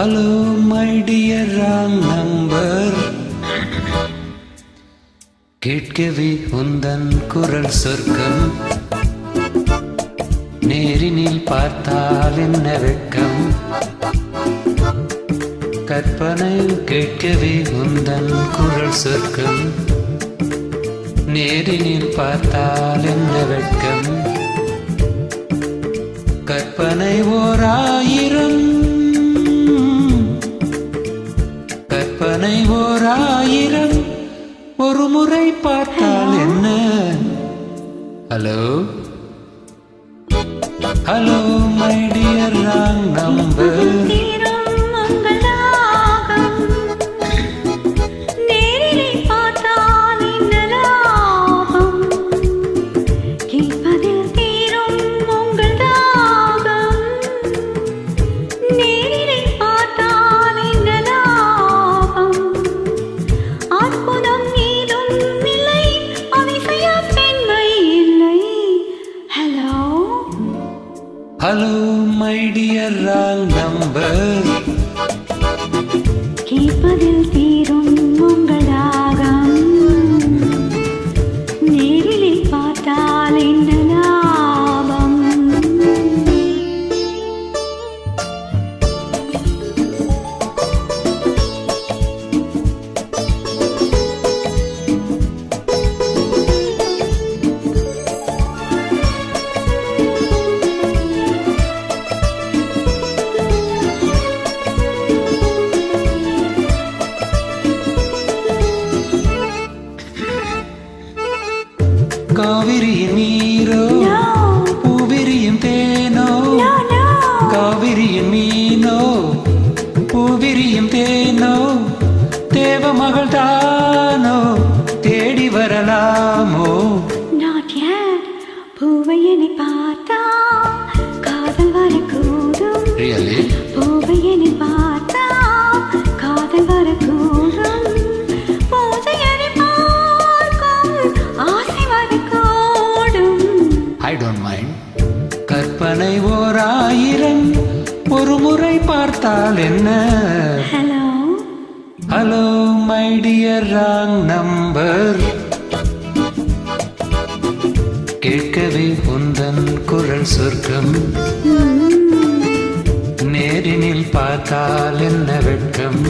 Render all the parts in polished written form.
Hello my dear wrong number, கேட்கவே உந்தன் குரல் சொர்க்கம், நேரினில் பார்த்தால் என்ன வெட்கம், கற்பனை கேட்கவே உந்தன் குரல் சொர்க்கம், நேரினில் பார்த்தால் என்ன வெட்கம், கற்பனை ஓர் ஆயிரம், கற்பனை ஓர் ஆயிரம், ஒரு முறை பார்த்தால் என்ன. Hello hello my dear wrong number, hello my dear wrong number, கேட்பதில் தீரும் உங்கள் தாகம், நேரிலே பார்த்தால் என்ன லாபம். காவிரியின் நீரோ பூவிரியும் தேனோ, காவிரியின் மீனோ பூவிரியும் தேனோ, தேவ மகள் தானோ தேடி வரலாமோ. Not yet, பூவையனை பார்த்தா காதல் வரக்கூடும். Really? பூவையனை பார்த்தா காதல் வரக்கூடும். பூவையனை பார்க்கும் ஆசை வரக்கூடும். I don't mind. கற்பனை ஓர் ஆயிரம், ஒரு முறை பார்த்தால் என்ன. Hello, hello my dear wrong number, கேட்கவே உந்தன் குரல் சொர்க்கம், நேரினில் பார்த்தால் என்ன வெட்கம்,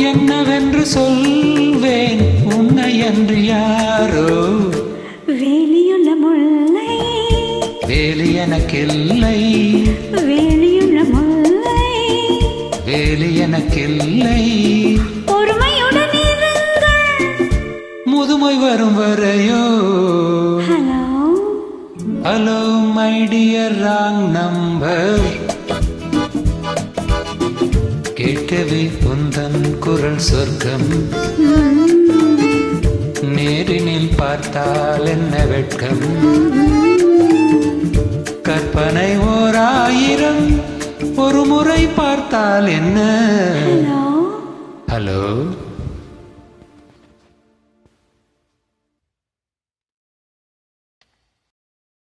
என்னவென்று சொல்வேன் உன்னை என்று யாரோ. வேலியுள்ள முல்லை வேலி எனக்கில்லை, வேலியுள்ள முல்லை வேலி எனக்கில்லை, பொறுமையுடன் இருங்கள், முதுமை வரும் வரையோ. Hello hello my dear wrong number, கேட்கவே உந்தன் குரல் சொர்க்கம், நேரினில் பார்த்தால் என்ன வெட்கம், கற்பனை ஓர் ஆயிரம், ஒரு முறை பார்த்தால் என்ன. Hello hello